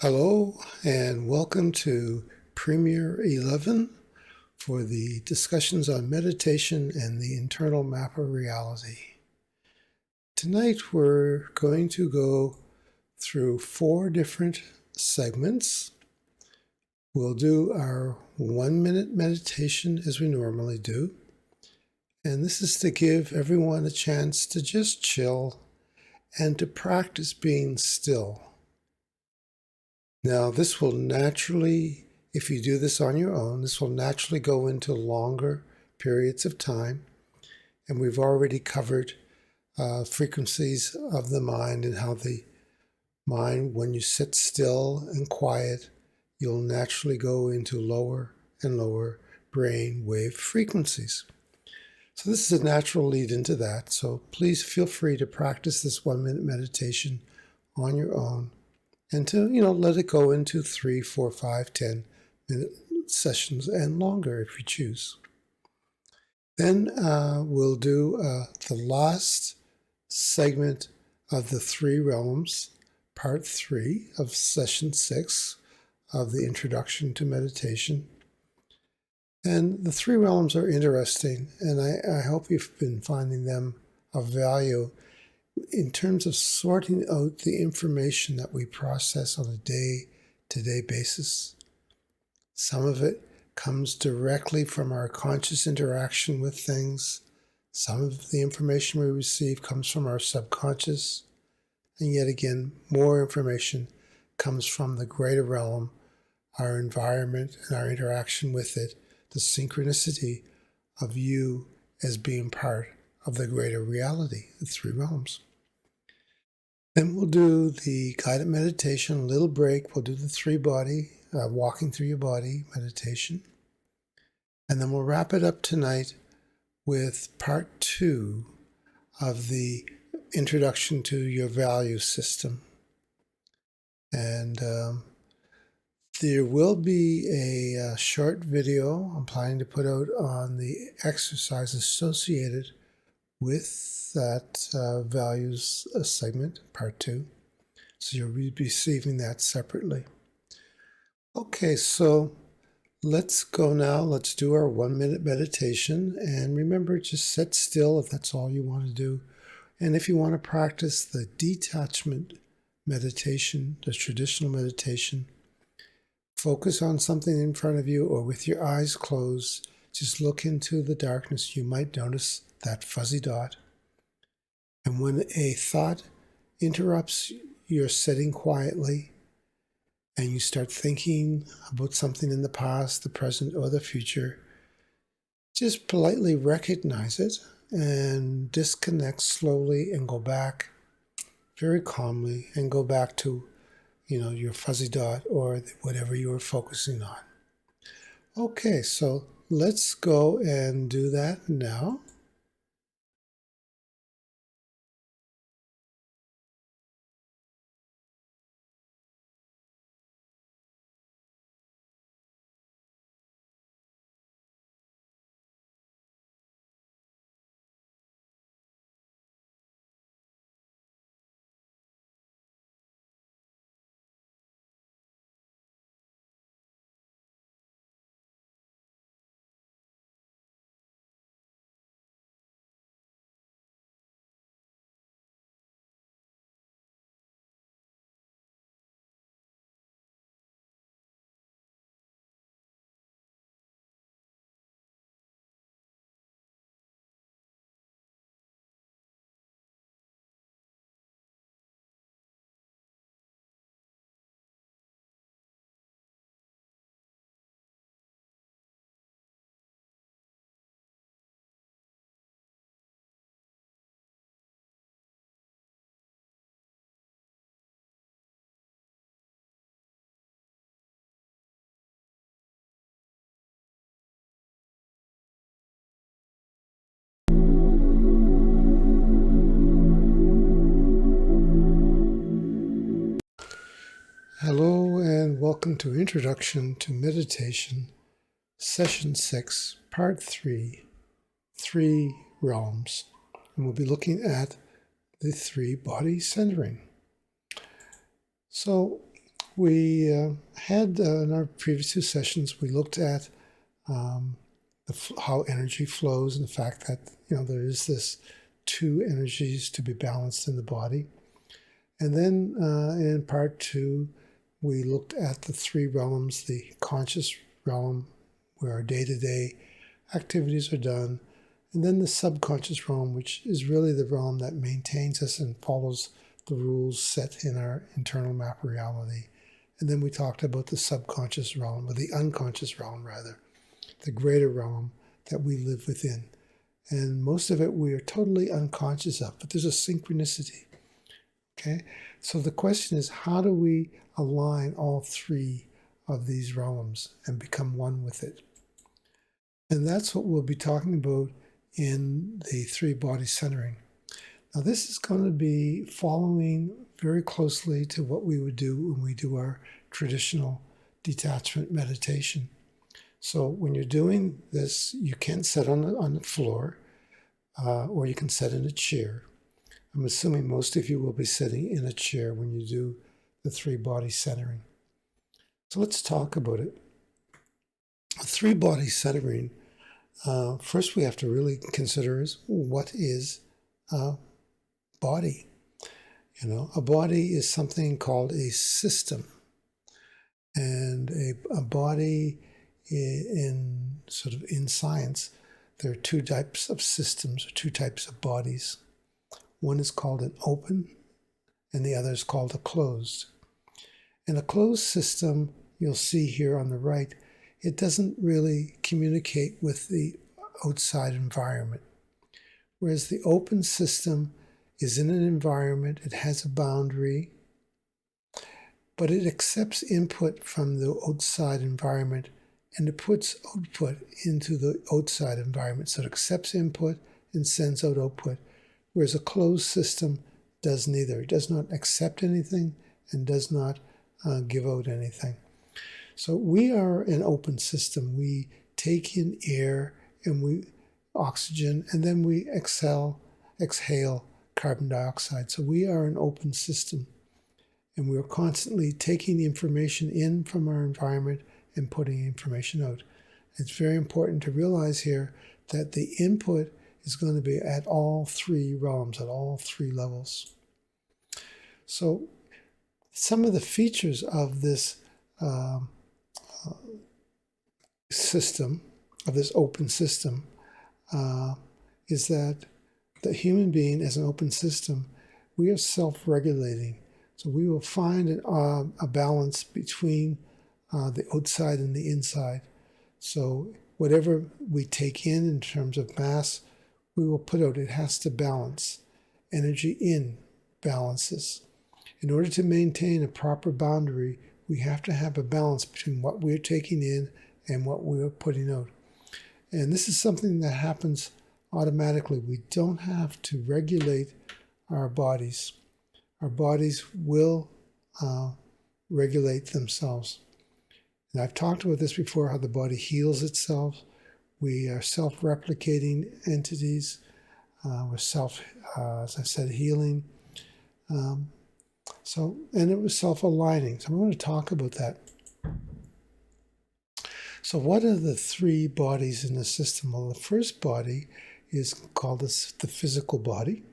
Hello and welcome to Premier 11 for the discussions on meditation and the internal map of reality. Tonight we're going to go through 4 different segments. We'll do our 1-minute meditation as we normally do. And this is to give everyone a chance to just chill and to practice being still. Now, this will naturally, if you do this on your own, this will naturally go into longer periods of time. And we've already covered frequencies of the mind and how the mind, when you sit still and quiet, you'll naturally go into lower and lower brain wave frequencies. So this is a natural lead into that. So please feel free to practice this 1-minute meditation on your own. And to, let it go into 3, 4, 5, 10-minute sessions and longer if you choose. Then we'll do the last segment of the 3 realms, part 3 of session 6 of the Introduction to Meditation. And the 3 realms are interesting, and I hope you've been finding them of value in terms of sorting out the information that we process on a day-to-day basis. Some of it comes directly from our conscious interaction with things. Some of the information we receive comes from our subconscious. And yet again, more information comes from the greater realm, our environment and our interaction with it, the synchronicity of you as being part of the greater reality, the 3 realms. Then we'll do the guided meditation, a little break. We'll do the 3-body, walking through your body meditation. And then we'll wrap it up tonight with part 2 of the introduction to your value system. And there will be a short video I'm planning to put out on the exercise associated with that values segment, part 2. So you'll be receiving that separately. Okay, so let's go now. Let's do our 1-minute meditation. And remember, just sit still if that's all you want to do. And if you want to practice the detachment meditation, the traditional meditation, focus on something in front of you or with your eyes closed. Just look into the darkness. You might notice that fuzzy dot. And when a thought interrupts your sitting quietly and you start thinking about something in the past, the present, or the future, just politely recognize it and disconnect slowly and go back very calmly and go back to, your fuzzy dot or whatever you were focusing on. Okay, so let's go and do that now. Hello and welcome to Introduction to Meditation, Session 6, Part 3, 3 Realms. And we'll be looking at the 3-body centering. So we had in our previous two sessions, we looked at how energy flows and the fact that there is this two energies to be balanced in the body. And then in part two, we looked at the three realms: the conscious realm, where our day-to-day activities are done, and then the subconscious realm, which is really the realm that maintains us and follows the rules set in our internal map of reality. And then we talked about the subconscious realm, or the unconscious realm rather, the greater realm that we live within. And most of it we are totally unconscious of, but there's a synchronicity. Okay? So the question is, how do we align all three of these realms and become one with it? And that's what we'll be talking about in the three body centering. Now, this is going to be following very closely to what we would do when we do our traditional detachment meditation. So when you're doing this, you can sit on the floor, or you can sit in a chair. I'm assuming most of you will be sitting in a chair when you do the three body centering. So let's talk about it. Three body centering, first we have to really consider is, what is a body? A body is something called a system. And a body in science, there are two types of systems, or two types of bodies. One is called an open, and the other is called a closed. In a closed system, you'll see here on the right, it doesn't really communicate with the outside environment. Whereas the open system is in an environment, it has a boundary, but it accepts input from the outside environment and it puts output into the outside environment. So it accepts input and sends out output. Whereas a closed system does neither. It does not accept anything and does not give out anything. So we are an open system. We take in air and oxygen, and then we exhale carbon dioxide. So we are an open system. And we're constantly taking the information in from our environment and putting information out. It's very important to realize here that the input is going to be at all three realms, at all three levels. So some of the features of this system, of this open system, is that the human being as an open system, we are self-regulating. So we will find a balance between the outside and the inside. So whatever we take in terms of mass, we will put out. It has to balance. Energy in balances. In order to maintain a proper boundary, we have to have a balance between what we're taking in and what we're putting out. And this is something that happens automatically. We don't have to regulate our bodies. Our bodies will regulate themselves. And I've talked about this before, how the body heals itself. We are self-replicating entities. We're as I said, healing. And it was self-aligning. So I want to talk about that. So what are the three bodies in the system? Well, the first body is called the physical body.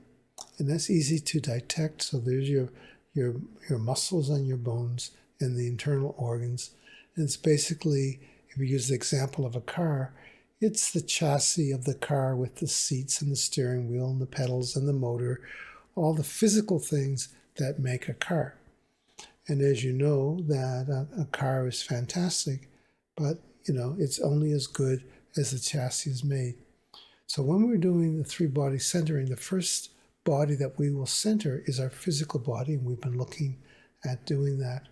And that's easy to detect. So there's your muscles and your bones and the internal organs. And it's basically, if we use the example of a car, it's the chassis of the car with the seats and the steering wheel and the pedals and the motor, all the physical things that make a car. And as you know, that a car is fantastic, but it's only as good as the chassis is made. So when we're doing the three body centering, the first body that we will center is our physical body, and we've been looking at doing that.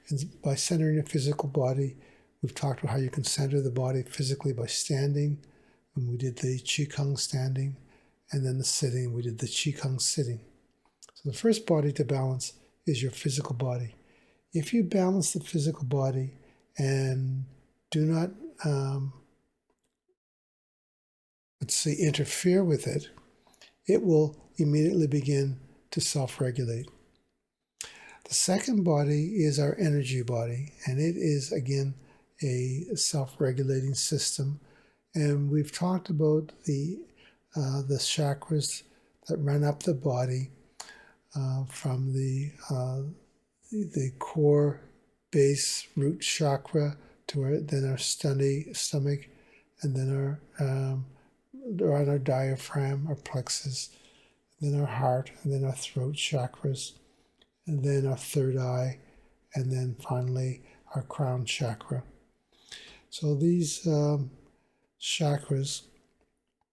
And by centering a physical body, we've talked about how you can center the body physically by standing, and we did the Qigong standing, and then the sitting, we did the Qigong sitting. So the first body to balance is your physical body. If you balance the physical body and do not, interfere with it, it will immediately begin to self-regulate. The second body is our energy body, and it is, again, a self-regulating system. And we've talked about the chakras that run up the body, from the core base root chakra to then our stomach, and then on our diaphragm, our plexus, then our heart, and then our throat chakras, and then our third eye, and then finally our crown chakra. So these chakras,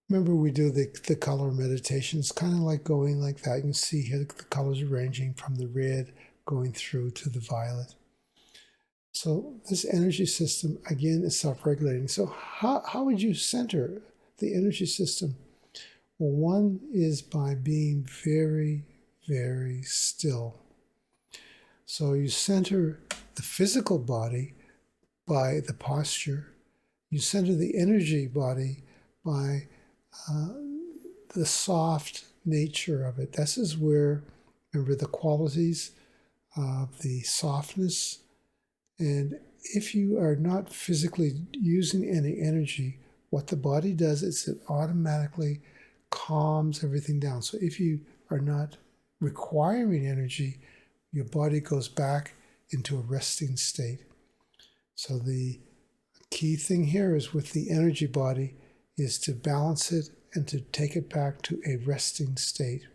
remember we do the color meditations, kind of like going like that. You can see here the colors are ranging from the red going through to the violet. So this energy system, again, is self-regulating. So how would you center the energy system? Well, one is by being very, very still. So you center the physical body by the posture. You center the energy body by the soft nature of it. This is where, remember, the qualities of the softness. And if you are not physically using any energy, what the body does is it automatically calms everything down. So if you are not requiring energy, your body goes back into a resting state. So the key thing here is with the energy body is to balance it and to take it back to a resting state.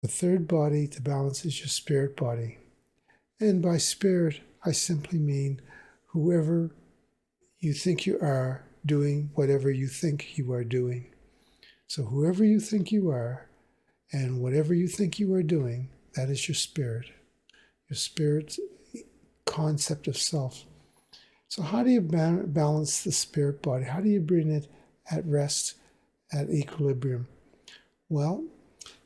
The third body to balance is your spirit body. And by spirit, I simply mean whoever you think you are doing whatever you think you are doing. So whoever you think you are and whatever you think you are doing, that is your spirit's concept of self. So how do you balance the spirit body? How do you bring it at rest, at equilibrium? Well,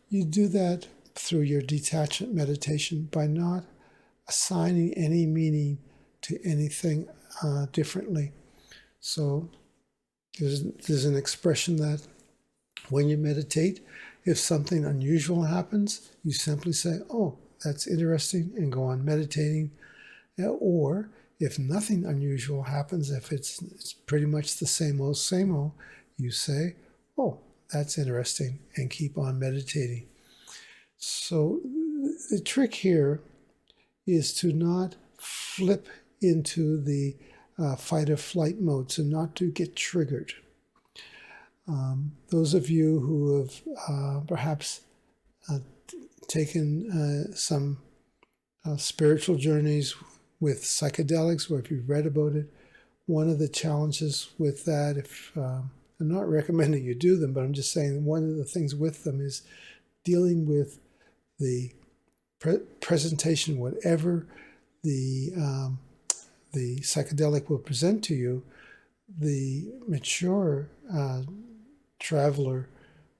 you do that through your detachment meditation by not assigning any meaning to anything differently. So there's an expression that when you meditate, if something unusual happens, you simply say, oh, that's interesting, and go on meditating. Or if nothing unusual happens, if it's pretty much the same old, you say, oh, that's interesting, and keep on meditating. So the trick here is to not flip into the fight or flight mode, so not to get triggered. Those of you who have perhaps taken some spiritual journeys with psychedelics, or if you've read about it, one of the challenges with that, I'm not recommending you do them, but I'm just saying one of the things with them is dealing with the presentation, whatever the psychedelic will present to you. The mature traveler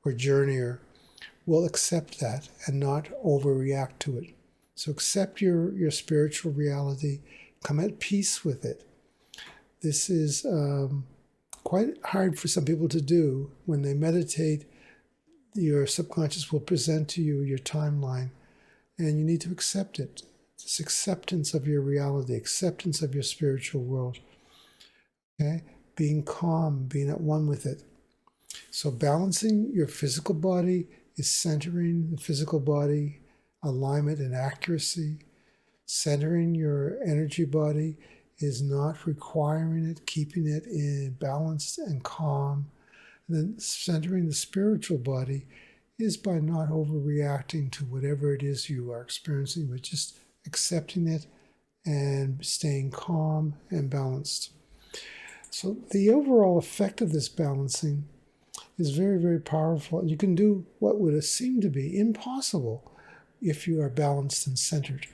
or journeyer will accept that and not overreact to it. So accept your spiritual reality, come at peace with it. This is quite hard for some people to do. When they meditate, your subconscious will present to you your timeline, and you need to accept it. It's acceptance of your reality, acceptance of your spiritual world. Okay? Being calm, being at one with it. So balancing your physical body is centering the physical body, alignment and accuracy. Centering your energy body is not requiring it, keeping it in balanced and calm. And then centering the spiritual body is by not overreacting to whatever it is you are experiencing, but just accepting it and staying calm and balanced. So the overall effect of this balancing is very, very powerful. And you can do what would seem to be impossible if you are balanced and centered.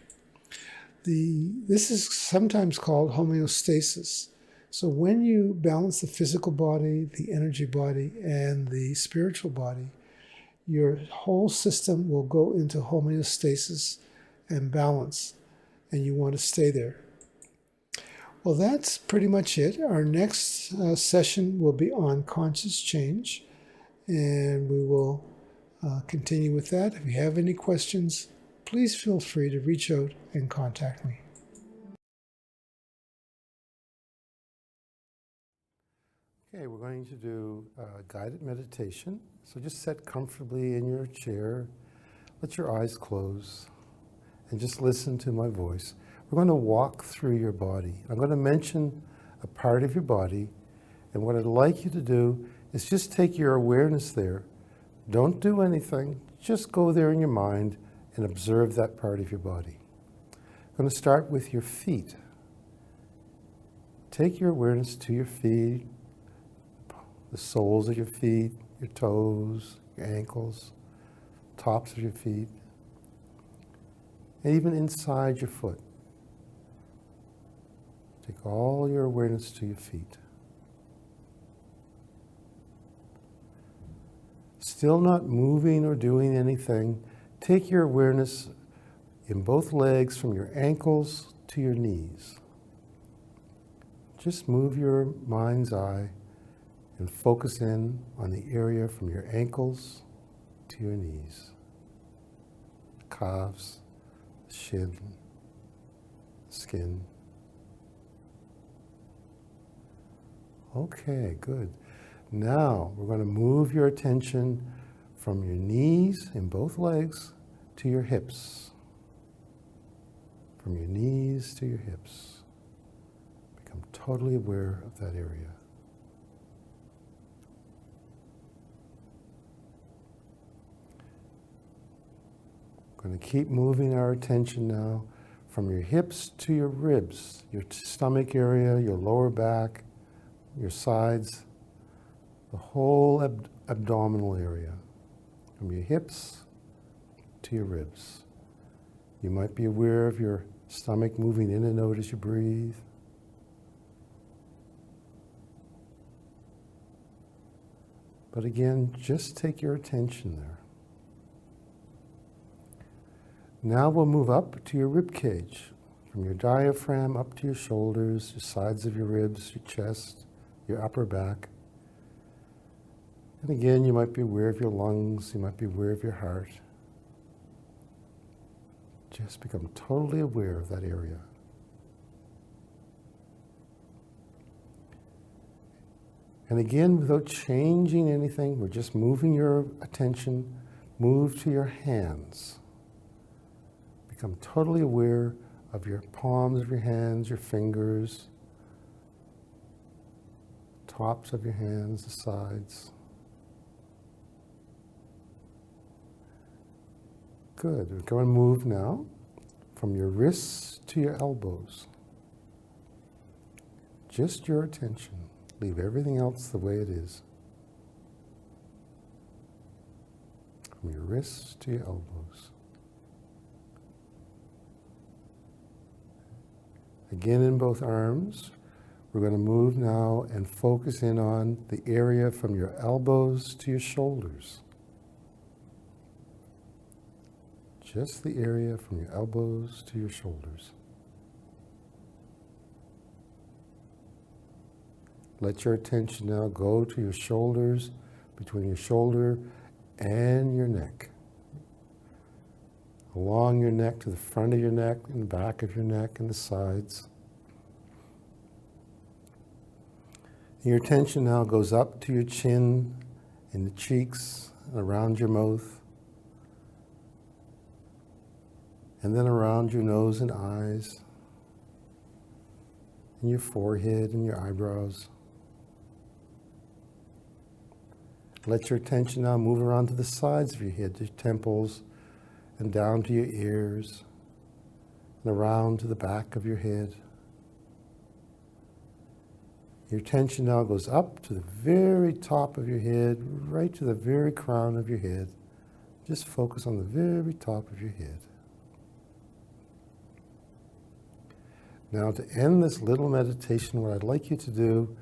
This is sometimes called homeostasis. So when you balance the physical body, the energy body, and the spiritual body, your whole system will go into homeostasis and balance, and you want to stay there. Well, that's pretty much it. Our next session will be on conscious change, and we will continue with that. If you have any questions, please feel free to reach out and contact me. Okay, we're going to do a guided meditation. So just sit comfortably in your chair, let your eyes close, and just listen to my voice. We're going to walk through your body. I'm going to mention a part of your body, and what I'd like you to do is just take your awareness there. Don't do anything, just go there in your mind and observe that part of your body. I'm going to start with your feet. Take your awareness to your feet, the soles of your feet, your toes, your ankles, tops of your feet, and even inside your foot. Take all your awareness to your feet. Still not moving or doing anything, take your awareness in both legs from your ankles to your knees. Just move your mind's eye and focus in on the area from your ankles to your knees. Calves, shin, skin. Okay, good. Now we're going to move your attention from your knees in both legs to your hips. From your knees to your hips. Become totally aware of that area. We're going to keep moving our attention now from your hips to your ribs, your stomach area, your lower back, your sides, the whole abdominal area, from your hips to your ribs. You might be aware of your stomach moving in and out as you breathe. But again, just take your attention there. Now we'll move up to your rib cage, from your diaphragm up to your shoulders, your sides of your ribs, your chest, your upper back. And again, you might be aware of your lungs, you might be aware of your heart. Just become totally aware of that area. And again, without changing anything, we're just moving your attention, move to your hands. Become totally aware of your palms of your hands, your fingers, tops of your hands, the sides. Good. We're going to move now from your wrists to your elbows. Just your attention. Leave everything else the way it is. From your wrists to your elbows. Again, in both arms, we're going to move now and focus in on the area from your elbows to your shoulders. Just the area from your elbows to your shoulders. Let your attention now go to your shoulders, between your shoulder and your neck. Along your neck to the front of your neck and the back of your neck and the sides. Your attention now goes up to your chin and the cheeks and around your mouth. And then around your nose and eyes. And your forehead and your eyebrows. Let your attention now move around to the sides of your head, to your temples, and down to your ears, and around to the back of your head. Your attention now goes up to the very top of your head, right to the very crown of your head. Just focus on the very top of your head. Now, to end this little meditation, what I'd like you to do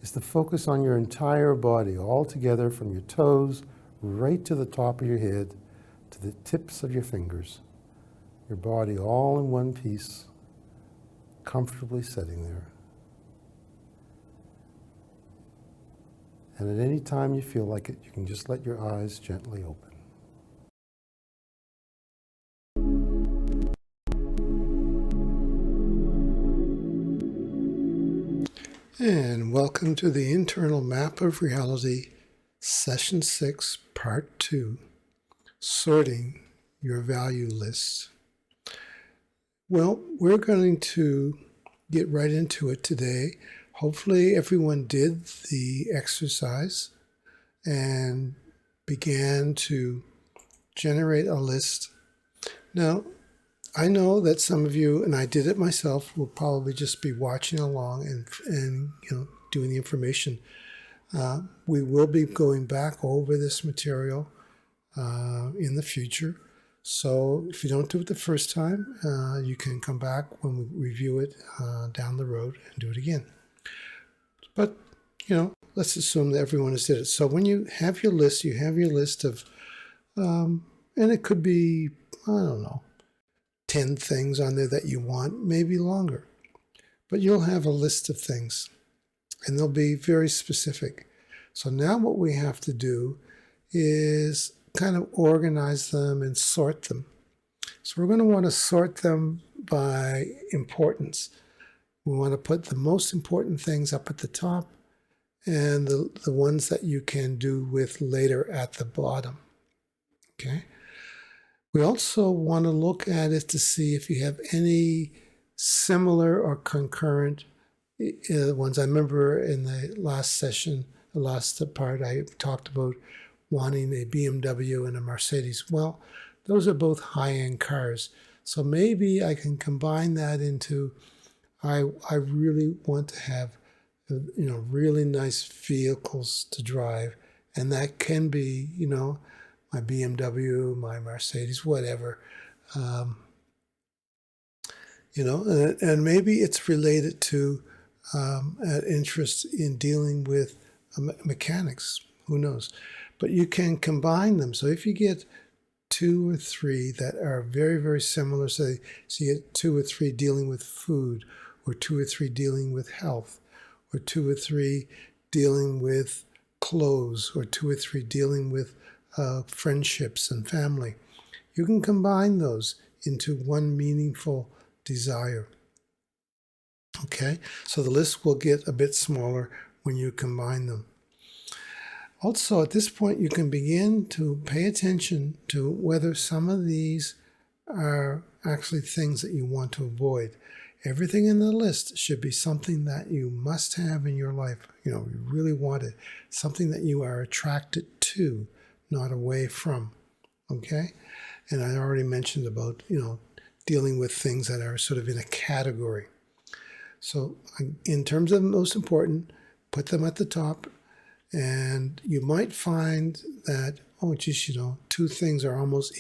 is to focus on your entire body, all together from your toes right to the top of your head, to the tips of your fingers. Your body all in one piece, comfortably sitting there. And at any time you feel like it, you can just let your eyes gently open. And welcome to the Internal Map of Reality, Session 6, Part 2, Sorting Your Value List. Well, we're going to get right into it today. Hopefully everyone did the exercise and began to generate a list. Now, I know that some of you, and I did it myself, will probably just be watching along and doing the information. We will be going back over this material in the future. So if you don't do it the first time, you can come back when we review it down the road and do it again. But, let's assume that everyone has did it. So when you have your list, you have your list of, and it could be, 10 things on there that you want, maybe longer. But you'll have a list of things, and they'll be very specific. So now what we have to do is kind of organize them and sort them. So we're going to want to sort them by importance. We want to put the most important things up at the top and the ones that you can do with later at the bottom. Okay? We also want to look at it to see if you have any similar or concurrent ones. I remember in the last session, the last part, I talked about wanting a BMW and a Mercedes. Well, those are both high-end cars. So maybe I can combine that into, I really want to have, really nice vehicles to drive. And that can be, my BMW, my Mercedes, whatever, and maybe it's related to an interest in dealing with mechanics, who knows, but you can combine them. So if you get 2 or 3 that are very, very similar, so you get 2 or 3 dealing with food, or 2 or 3 dealing with health, or 2 or 3 dealing with clothes, or 2 or 3 dealing with friendships and family. You can combine those into one meaningful desire. Okay, so the list will get a bit smaller when you combine them. Also, at this point, you can begin to pay attention to whether some of these are actually things that you want to avoid. Everything in the list should be something that you must have in your life. You really want it. Something that you are attracted to, not away from, okay? And I already mentioned about, dealing with things that are sort of in a category. So in terms of most important, put them at the top, and you might find that, 2 things are almost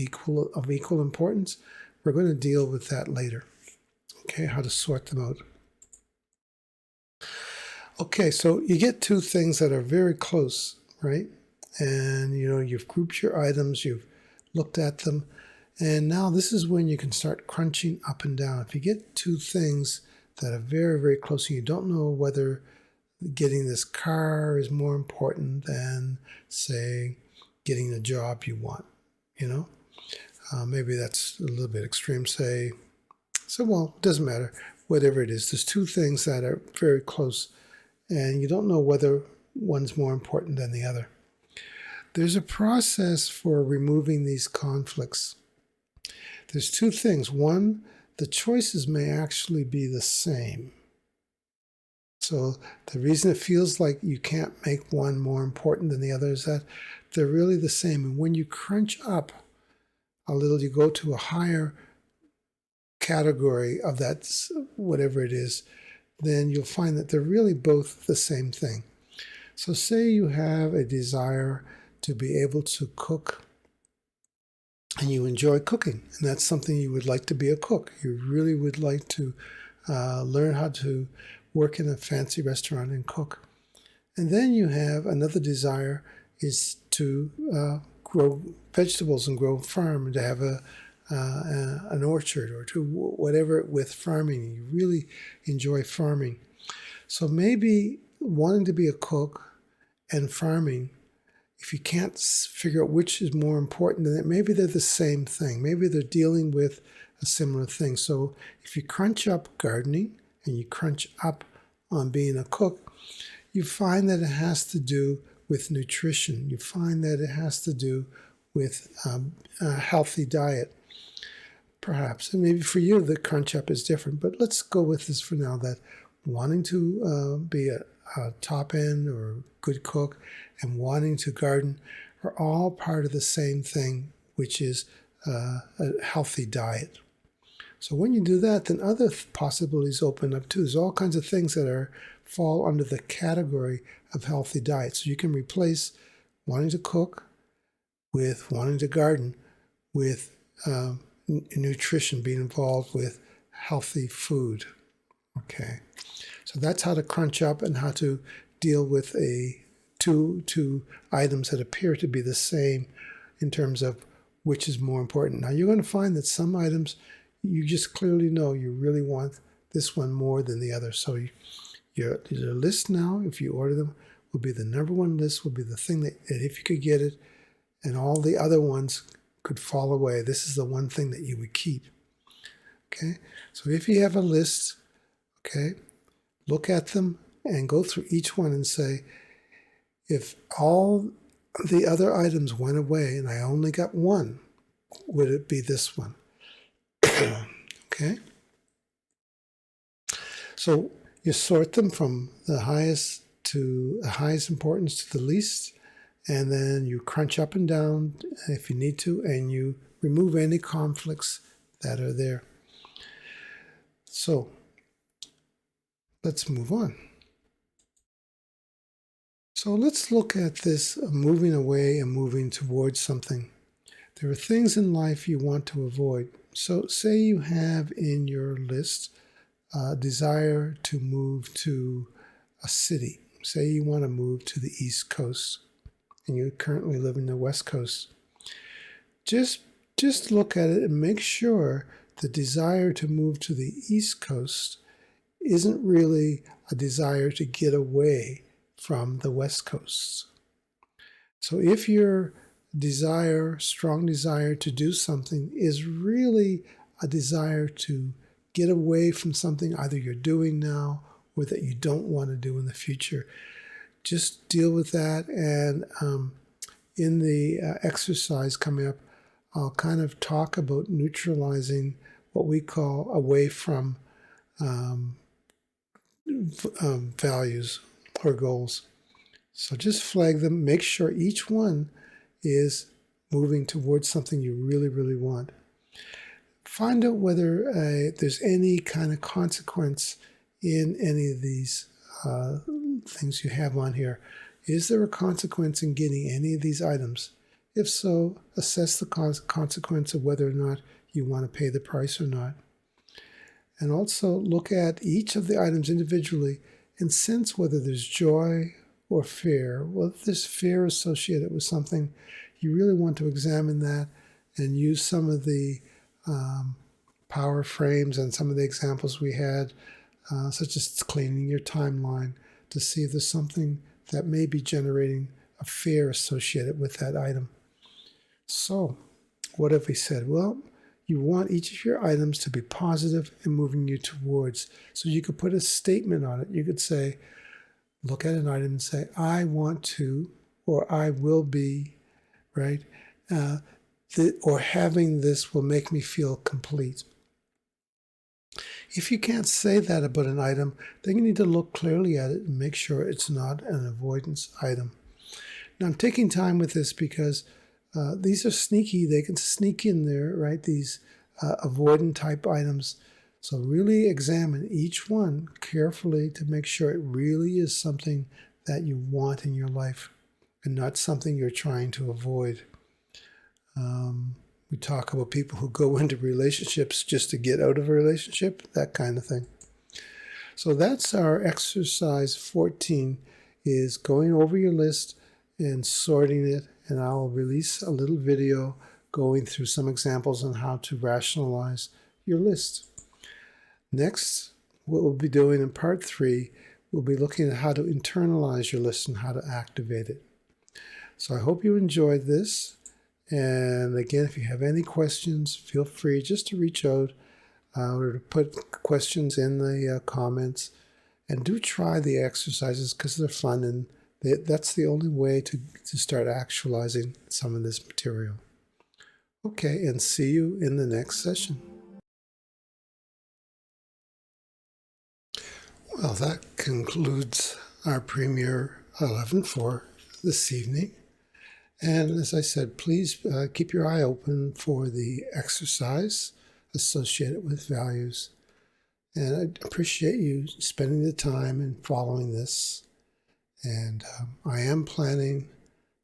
of equal importance. We're going to deal with that later, okay, how to sort them out. Okay, so you get 2 things that are very close, right? And, you've grouped your items, you've looked at them, and now this is when you can start crunching up and down. If you get 2 things that are very, very close and you don't know whether getting this car is more important than, say, getting a job you want, maybe that's a little bit extreme, it doesn't matter, whatever it is. There's 2 things that are very close, and you don't know whether one's more important than the other. There's a process for removing these conflicts. There's 2 things. One, the choices may actually be the same. So the reason it feels like you can't make one more important than the other is that they're really the same. And when you crunch up a little, you go to a higher category of that, whatever it is, then you'll find that they're really both the same thing. So say you have a desire to be able to cook, and you enjoy cooking, and that's something you would like to be a cook. You really would like to learn how to work in a fancy restaurant and cook. And then you have another desire is to grow vegetables and grow farm, and to have an orchard, or to whatever with farming. You really enjoy farming. So maybe wanting to be a cook and farming, if you can't figure out which is more important, then maybe they're the same thing. Maybe they're dealing with a similar thing. So if you crunch up gardening and you crunch up on being a cook, you find that it has to do with nutrition. You find that it has to do with a healthy diet, perhaps. And maybe for you, the crunch up is different. But let's go with this for now, that wanting to be a top end or good cook and wanting to garden are all part of the same thing, which is a healthy diet. So when you do that, then other possibilities open up too. There's all kinds of things that fall under the category of healthy diet. So you can replace wanting to cook with wanting to garden with nutrition, being involved with healthy food. Okay, so that's how to crunch up and how to deal with two items that appear to be the same in terms of which is more important. Now you're going to find that some items you just clearly know you really want this one more than the other. So your list now, if you order them, will be the number one list, will be the thing that if you could get it, and all the other ones could fall away, this is the one thing that you would keep. Okay, so if you have a list, okay, look at them and go through each one and say, if all the other items went away and I only got one, would it be this one? Okay, so you sort them from the highest importance to the least, and then you crunch up and down if you need to, and you remove any conflicts that are there. So let's move on. So let's look at this moving away and moving towards something. There are things in life you want to avoid. So say you have in your list a desire to move to a city. Say you want to move to the East Coast and you currently live in the West Coast. Just look at it and make sure the desire to move to the East Coast isn't really a desire to get away from the West Coast. So if your strong desire to do something is really a desire to get away from something either you're doing now or that you don't want to do in the future, just deal with that. And in the exercise coming up, I'll kind of talk about neutralizing what we call away from values or goals. So just flag them, make sure each one is moving towards something you really, really want. Find out whether there's any kind of consequence in any of these things you have on here. Is there a consequence in getting any of these items? If so, assess the consequence of whether or not you want to pay the price or not. And also look at each of the items individually and sense whether there's joy or fear. Well, if there's fear associated with something, you really want to examine that and use some of the power frames and some of the examples we had, such as cleaning your timeline, to see if there's something that may be generating a fear associated with that item. So, what have we said? Well, you want each of your items to be positive and moving you towards. So you could put a statement on it. You could say, look at an item and say, I want to, or I will be, right? Or having this will make me feel complete. If you can't say that about an item, then you need to look clearly at it and make sure it's not an avoidance item. Now, I'm taking time with this because these are sneaky. They can sneak in there, right? These avoidant type items. So really examine each one carefully to make sure it really is something that you want in your life and not something you're trying to avoid. We talk about people who go into relationships just to get out of a relationship, that kind of thing. So that's our exercise 14, is going over your list and sorting it. And I'll release a little video going through some examples on how to rationalize your list. Next, what we'll be doing in part 3, we'll be looking at how to internalize your list and how to activate it. So I hope you enjoyed this. And again, if you have any questions, feel free just to reach out or to put questions in the comments. And do try the exercises because they're fun, and that's the only way to start actualizing some of this material. Okay, and see you in the next session. Well, that concludes our Premiere 11 for this evening. And as I said, please keep your eye open for the exercise associated with values. And I appreciate you spending the time and following this. And I am planning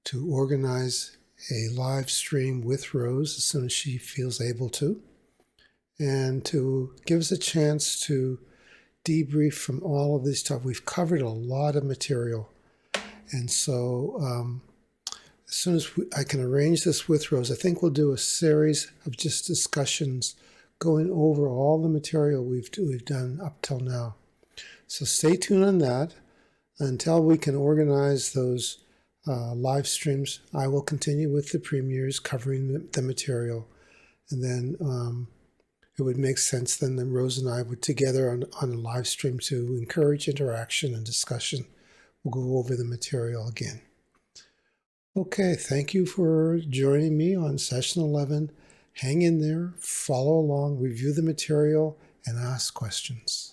to organize a live stream with Rose as soon as she feels able to, and to give us a chance to debrief from all of this stuff. We've covered a lot of material. And so as soon as I can arrange this with Rose, I think we'll do a series of just discussions going over all the material we've done up till now. So stay tuned on that. Until we can organize those live streams, I will continue with the premieres covering the material. And then it would make sense then that Rose and I would together on a live stream to encourage interaction and discussion. We'll go over the material again. Okay, thank you for joining me on session 11. Hang in there, follow along, review the material, and ask questions.